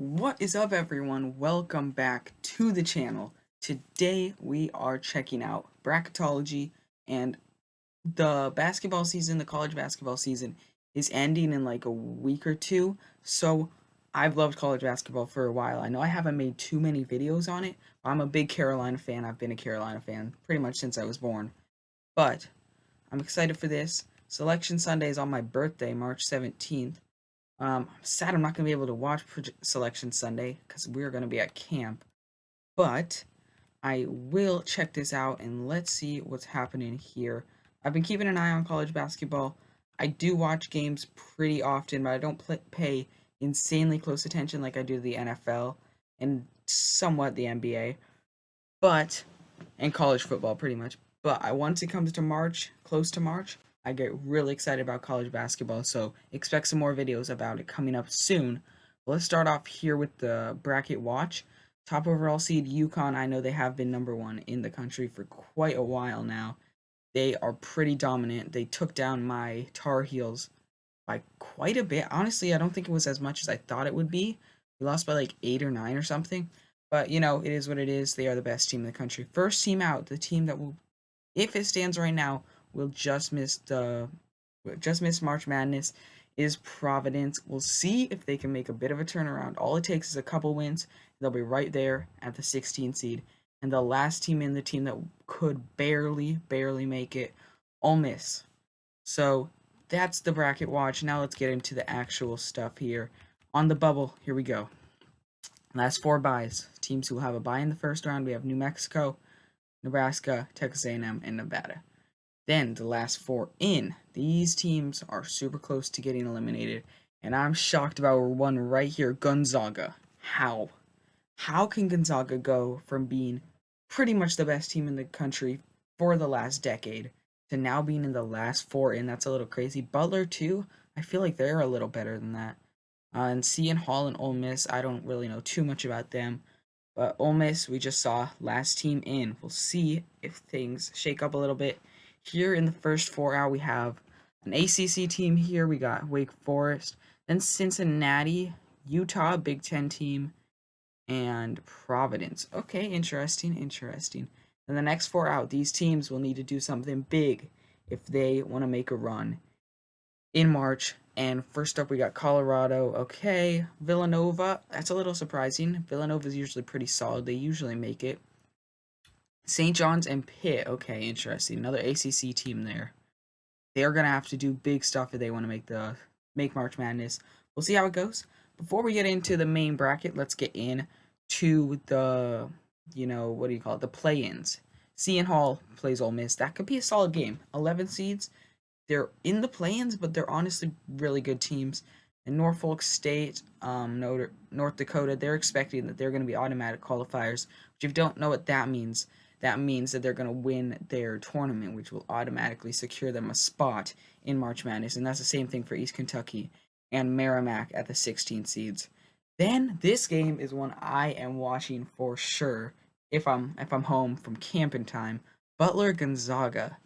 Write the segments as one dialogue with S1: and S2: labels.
S1: What is up, everyone? Welcome back to the channel. Today we are checking out bracketology, and the basketball season, the college basketball season, is ending in like a week or two. So I've loved college basketball for a while. I know I haven't made too many videos on it, but I'm a big Carolina fan. I've been a Carolina fan pretty much since I was born. But I'm excited for this. Selection Sunday is on my birthday, March 17th. I'm sad I'm not going to be able to watch Selection Sunday because we're going to be at camp. But I will check this out and let's see what's happening here. I've been keeping an eye on college basketball. I do watch games pretty often, but I don't pay insanely close attention like I do to the NFL and somewhat the NBA. But and college football pretty much. But once it comes to March, close to March, I get really excited about college basketball. So expect some more videos about it coming up soon. But let's start off here with the bracket watch. Top overall seed UConn. I know they have been number one in the country for quite a while now. They are pretty dominant. They took down my Tar Heels by quite a bit. Honestly, I don't think it was as much as I thought it would be. We lost by like 8 or 9 or something. But it is what it is. They are the best team in the country. First team out, the team that will, if it stands right now, will just miss March Madness is Providence. We'll see if they can make a bit of a turnaround. All it takes is a couple wins. They'll be right there at the 16 seed. And the last team in, the team that could barely make it, Ole Miss. So that's the bracket watch. Now let's get into the actual stuff here. On the bubble, here we go. Last four byes. Teams who will have a bye in the first round, we have New Mexico, Nebraska, Texas A&M, and Nevada. Then the last four in. These teams are super close to getting eliminated, and I'm shocked about one right here, Gonzaga. How? How can Gonzaga go from being pretty much the best team in the country for the last decade to now being in the last four in? That's a little crazy. Butler, too, I feel like they're a little better than that. And Seton Hall and Ole Miss, I don't really know too much about them. But Ole Miss, we just saw last team in. We'll see if things shake up a little bit. Here in the first four out, we have an ACC team here. We got Wake Forest, then Cincinnati, Utah, Big Ten team, and Providence. Okay, interesting. And the next four out, these teams will need to do something big if they want to make a run in March. And first up, we got Colorado. Okay, Villanova. That's a little surprising. Villanova is usually pretty solid. They usually make it. St. John's and Pitt. Okay, interesting. Another ACC team there. They're gonna have to do big stuff if they want to make March Madness. We'll see how it goes. Before we get into the main bracket, let's get in to the what do you call it? The play-ins. Seton Hall plays Ole Miss. That could be a solid game. 11 seeds. They're in the play-ins, but they're honestly really good teams. And Norfolk State, North Dakota, they're expecting that they're going to be automatic qualifiers. Which, if you don't know what that means that they're going to win their tournament, which will automatically secure them a spot in March Madness. And that's the same thing for East Kentucky and Merrimack at the 16 seeds. Then this game is one I am watching for sure if I'm home from camping time. Butler Gonzaga.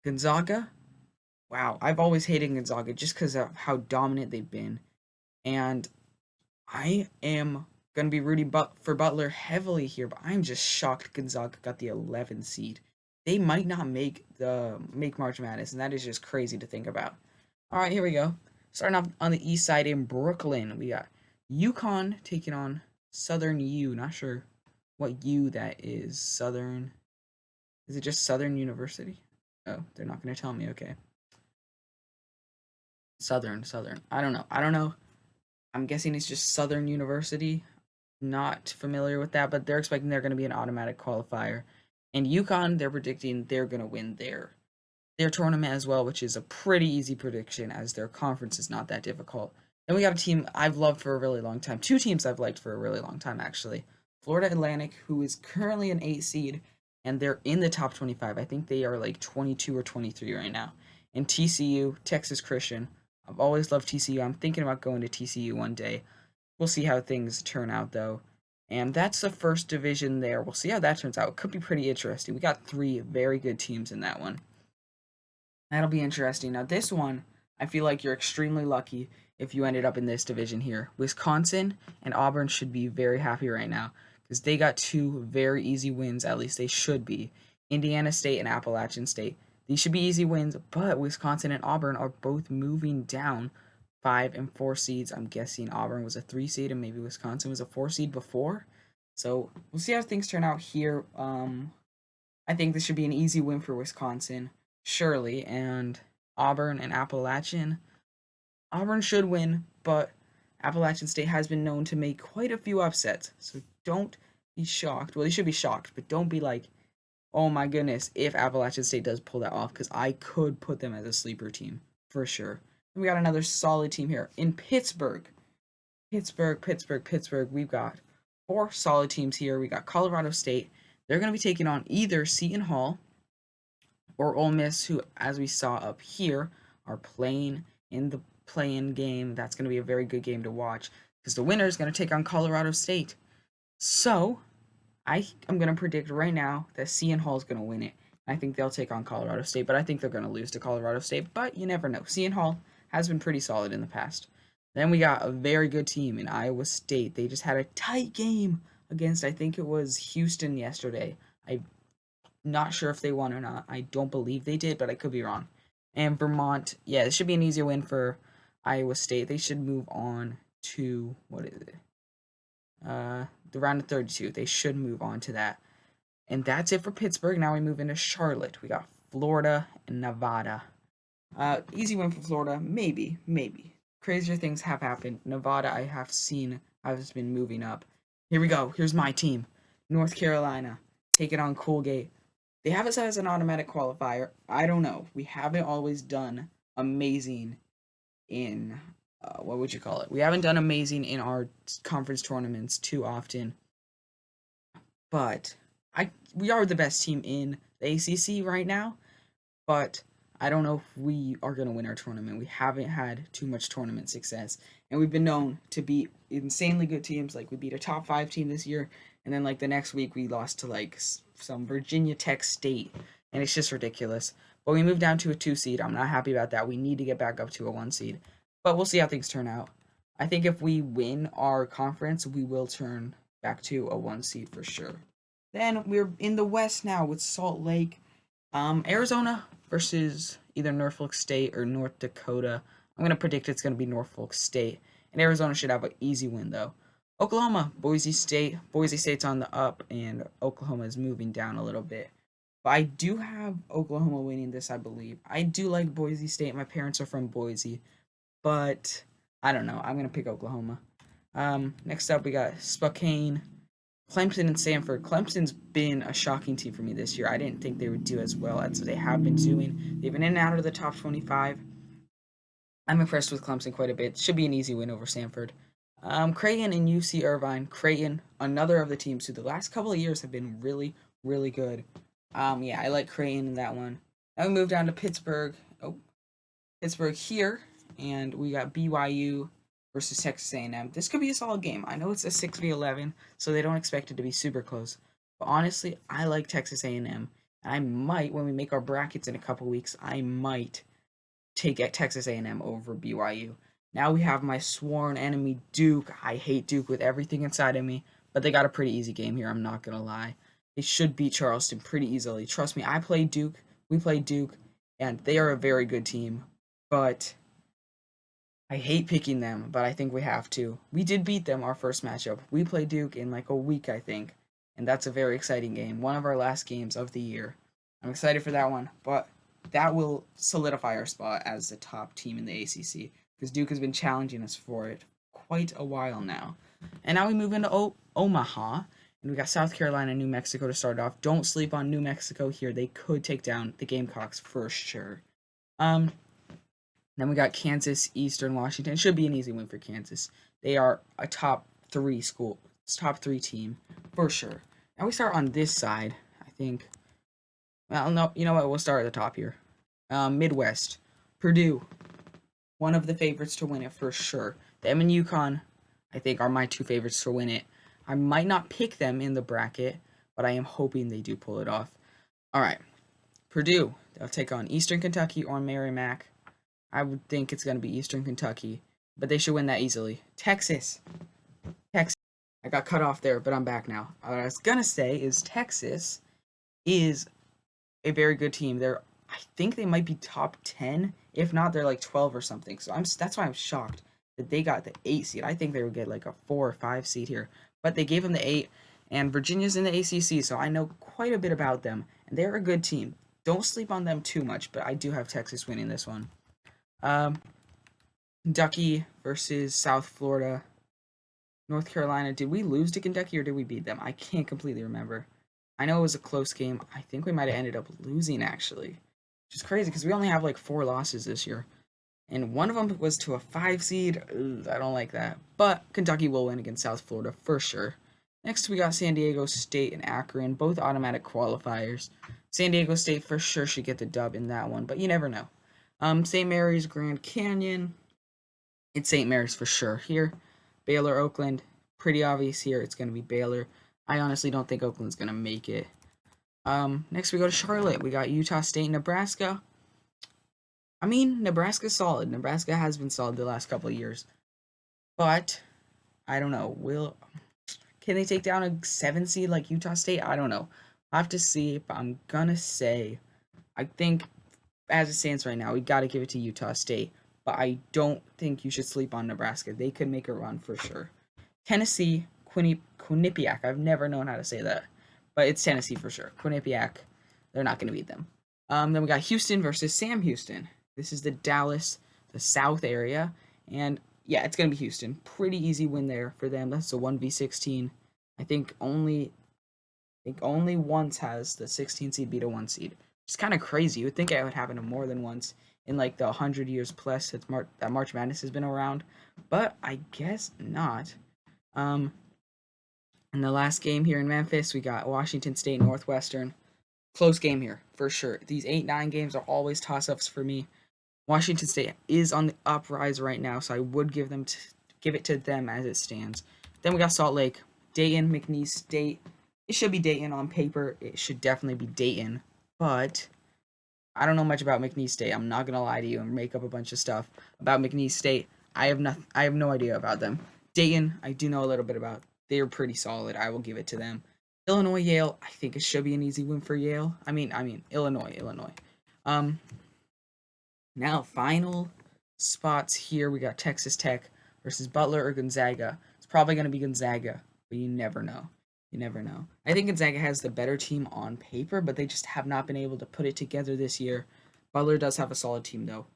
S1: Gonzaga, wow, I've always hated Gonzaga just because of how dominant they've been. And I am going to be rooting for Butler heavily here, but I'm just shocked Gonzaga got the 11th seed. They might not make March Madness, and that is just crazy to think about. All right, here we go. Starting off on the east side in Brooklyn, we got UConn taking on Southern U. Not sure what U that is. Southern. Is it just Southern University? Oh, they're not going to tell me. Okay. Southern. I don't know. I'm guessing it's just Southern University. Not familiar with that, but they're expecting they're going to be an automatic qualifier. And UConn, they're predicting they're going to win their tournament as well, which is a pretty easy prediction as their conference is not that difficult. Then we got a team I've loved for a really long time. Two teams I've liked for a really long time, actually. Florida Atlantic, who is currently an 8 seed, and they're in the top 25. I think they are like 22 or 23 right now. And TCU, Texas Christian. I've always loved TCU. I'm thinking about going to TCU one day. We'll see how things turn out, though. And that's the first division there. We'll see how that turns out. It could be pretty interesting. We got three very good teams in that one. That'll be interesting. Now, this one, I feel like you're extremely lucky if you ended up in this division here. Wisconsin and Auburn should be very happy right now because they got two very easy wins, at least they should be. Indiana State and Appalachian State. These should be easy wins, but Wisconsin and Auburn are both moving down 5 and 4 seeds. I'm guessing Auburn was a 3 seed and maybe Wisconsin was a 4 seed before. So we'll see how things turn out here. I think this should be an easy win for Wisconsin, surely, and Auburn and Appalachian. Auburn should win, but Appalachian State has been known to make quite a few upsets, so don't be shocked. Well, you should be shocked, but don't be like, oh my goodness, if Appalachian State does pull that off, because I could put them as a sleeper team, for sure. And we got another solid team here in Pittsburgh. Pittsburgh. We've got 4 solid teams here. We got Colorado State. They're going to be taking on either Seton Hall or Ole Miss, who, as we saw up here, are playing in the play-in game. That's going to be a very good game to watch because the winner is going to take on Colorado State. So, I am going to predict right now that Seton Hall is going to win it. I think they'll take on Colorado State, but I think they're going to lose to Colorado State, but you never know. Seton Hall has been pretty solid in the past. Then we got a very good team in Iowa State. They just had a tight game against, I think it was Houston yesterday. I'm not sure if they won or not. I don't believe they did, but I could be wrong. And Vermont, yeah, this should be an easier win for Iowa State. They should move on to, what is it? The round of 32. They should move on to that. And that's it for Pittsburgh. Now we move into Charlotte. We got Florida and Nevada. Easy win for Florida. Maybe. Crazier things have happened. Nevada, I have seen, has been moving up. Here we go. Here's my team. North Carolina taking on Colgate. They have us as an automatic qualifier. I don't know. We haven't always done amazing in, what would you call it? We haven't done amazing in our conference tournaments too often. But we are the best team in the ACC right now. But I don't know if we are going to win our tournament. We haven't had too much tournament success. And we've been known to beat insanely good teams. Like, we beat a top 5 team this year. And then, like, the next week we lost to, like, some Virginia Tech State. And it's just ridiculous. But we moved down to a 2 seed. I'm not happy about that. We need to get back up to a 1 seed. But we'll see how things turn out. I think if we win our conference, we will turn back to a 1 seed for sure. Then we're in the West now with Salt Lake. Arizona versus either Norfolk State or North Dakota. I'm going to predict it's going to be Norfolk State. And Arizona should have an easy win, though. Oklahoma, Boise State. Boise State's on the up, and Oklahoma is moving down a little bit. But I do have Oklahoma winning this, I believe. I do like Boise State. My parents are from Boise. But I don't know. I'm going to pick Oklahoma. Next up, we got Spokane, Clemson, and Stanford. Clemson's been a shocking team for me this year. I didn't think they would do as well as they have been doing. They've been in and out of the top 25. I'm impressed with Clemson quite a bit. Should be an easy win over Stanford. Creighton and UC Irvine. Creighton, another of the teams who the last couple of years have been really, really good. Yeah, I like Creighton in that one. Now we move down to Pittsburgh. Pittsburgh here, and we got BYU versus Texas A&M. This could be a solid game. I know it's a 6v11, so they don't expect it to be super close. But honestly, I like Texas A&M. I might, when we make our brackets in a couple weeks, I might take Texas A&M over BYU. Now we have my sworn enemy, Duke. I hate Duke with everything inside of me, but they got a pretty easy game here, I'm not going to lie. They should beat Charleston pretty easily. Trust me, I played Duke, we played Duke, and they are a very good team. But I hate picking them, but I think we have to. We did beat them our first matchup. We played Duke in like a week, I think, and that's a very exciting game. One of our last games of the year. I'm excited for that one, but that will solidify our spot as the top team in the ACC because Duke has been challenging us for it quite a while now. And now we move into Omaha, and we got South Carolina and New Mexico to start off. Don't sleep on New Mexico here. They could take down the Gamecocks for sure. Then we got Kansas, Eastern Washington. It should be an easy win for Kansas. They are a top 3 team for sure. Now we start on this side, I think. Well, no, you know what? We'll start at the top here. Midwest, Purdue, one of the favorites to win it for sure. Them and UConn, I think, are my 2 favorites to win it. I might not pick them in the bracket, but I am hoping they do pull it off. All right, Purdue, they'll take on Eastern Kentucky or Merrimack. I would think it's going to be Eastern Kentucky, but they should win that easily. Texas. Texas. I got cut off there, but I'm back now. What I was going to say is Texas is a very good team. I think they might be top 10. If not, they're like 12 or something. So that's why I'm shocked that they got the 8 seed. I think they would get like a 4 or 5 seed here. But they gave them the 8, and Virginia's in the ACC, so I know quite a bit about them. And they're a good team. Don't sleep on them too much, but I do have Texas winning this one. Kentucky versus South Florida. North Carolina. Did we lose to Kentucky or did we beat them? I can't completely remember. I know it was a close game. I think we might have ended up losing, actually. Which is crazy because we only have like 4 losses this year. And one of them was to a 5 seed. Ugh, I don't like that. But Kentucky will win against South Florida for sure. Next, we got San Diego State and Akron, both automatic qualifiers. San Diego State for sure should get the dub in that one, but you never know. St. Mary's, Grand Canyon. It's St. Mary's for sure here. Baylor, Oakland. Pretty obvious here. It's going to be Baylor. I honestly don't think Oakland's going to make it. Next we go to Charlotte. We got Utah State, Nebraska. I mean, Nebraska's solid. Nebraska has been solid the last couple of years. But, I don't know. Can they take down a 7 seed like Utah State? I don't know. I'll have to see, but I'm going to say, I think, as it stands right now, we got to give it to Utah State. But I don't think you should sleep on Nebraska. They could make a run for sure. Tennessee, Quinnipiac. I've never known how to say that. But it's Tennessee for sure. Quinnipiac, they're not going to beat them. Then we got Houston versus Sam Houston. This is the Dallas, the South area. And yeah, it's going to be Houston. Pretty easy win there for them. That's a 1v16. I think only once has the 16 seed beat a 1 seed. It's kind of crazy. You would think it would happen more than once in like the 100 years plus that March Madness has been around. But I guess not. In the last game here in Memphis, we got Washington State, Northwestern. Close game here, for sure. These 8-9 games are always toss-ups for me. Washington State is on the uprise right now, so I would give it to them as it stands. Then we got Salt Lake, Dayton, McNeese State. It should be Dayton on paper. It should definitely be Dayton, but I don't know much about McNeese State. I'm not gonna lie to you and make up a bunch of stuff about McNeese State. I have no idea about them. Dayton, I do know a little bit about. They are pretty solid. I will give it to them. Illinois, Yale. I think it should be an easy win for Yale. I mean, Illinois. Now final spots here. We got Texas Tech versus Butler or Gonzaga. It's probably going to be Gonzaga, but you never know. You never know. I think Gonzaga has the better team on paper, but they just have not been able to put it together this year. Butler does have a solid team, though.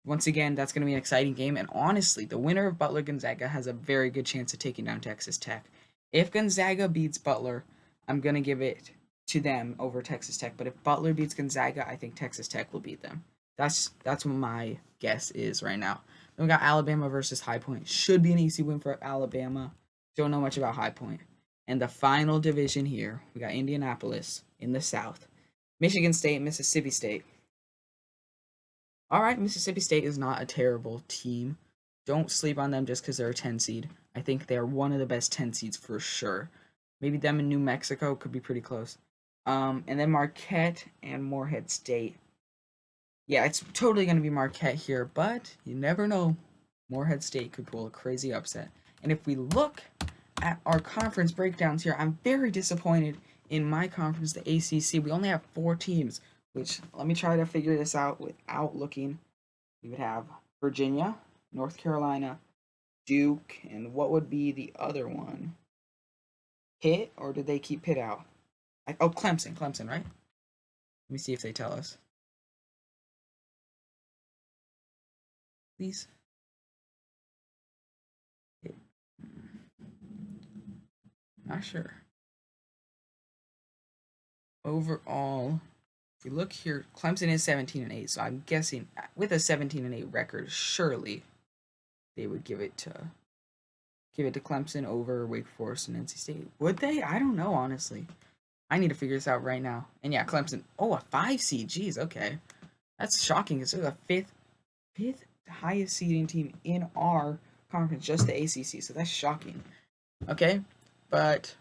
S1: Once again, that's going to be an exciting game, and honestly, the winner of Butler Gonzaga has a very good chance of taking down Texas Tech. If Gonzaga beats Butler, I'm going to give it to them over Texas Tech, but if Butler beats Gonzaga, I think Texas Tech will beat them. That's what my guess is right now. Then we got Alabama versus High Point. Should be an easy win for Alabama. Don't know much about High Point. And the final division here, we got Indianapolis in the South. Michigan State, Mississippi State. All right, Mississippi State is not a terrible team. Don't sleep on them just because they're a 10 seed. I think they are one of the best 10 seeds for sure. Maybe them in New Mexico could be pretty close. And then Marquette and Morehead State. Yeah, it's totally going to be Marquette here, but you never know. Morehead State could pull a crazy upset. And if we look at our conference breakdowns here, I'm very disappointed in my conference, the ACC. We only have 4 teams, which let me try to figure this out without looking. We would have Virginia, North Carolina, Duke, and what would be the other one? Pitt, or did they keep Pitt out? Clemson, right? Let me see if they tell us. Please. Not sure. Overall, if we look here, Clemson is 17-8, so I'm guessing with a 17-8 record, surely they would give it to Clemson over Wake Forest and NC State. Would they? I don't know, honestly. I need to figure this out right now. And yeah, Clemson. Oh, a 5 seed. Jeez, okay. That's shocking. It's a fifth highest seeding team in our conference, just the ACC. So that's shocking. Okay, but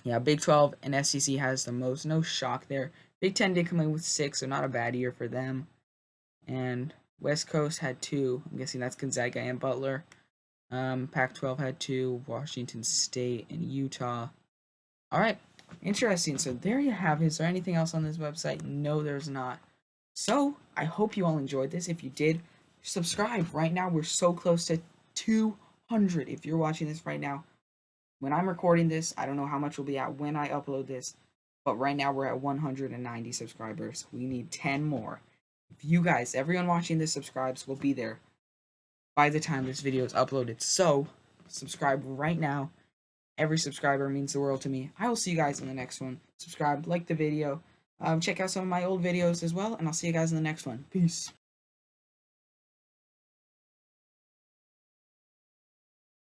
S1: yeah, Big 12 and SEC has the most. No shock there. Big 10 did come in with 6, so not a bad year for them. And West Coast had 2. I'm guessing that's Gonzaga and Butler. Pac-12 had 2. Washington State and Utah. All right, interesting. So there you have it. Is there anything else on this website? No, there's not. So I hope you all enjoyed this. If you did, subscribe. Right now, we're so close to 200. If you're watching this right now, when I'm recording this, I don't know how much will be out when I upload this, but right now we're at 190 subscribers. We need 10 more. If you guys, everyone watching this subscribes, will be there by the time this video is uploaded. So subscribe right now. Every subscriber means the world to me. I will see you guys in the next one. Subscribe, like the video, check out some of my old videos as well, and I'll see you guys in the next one. Peace.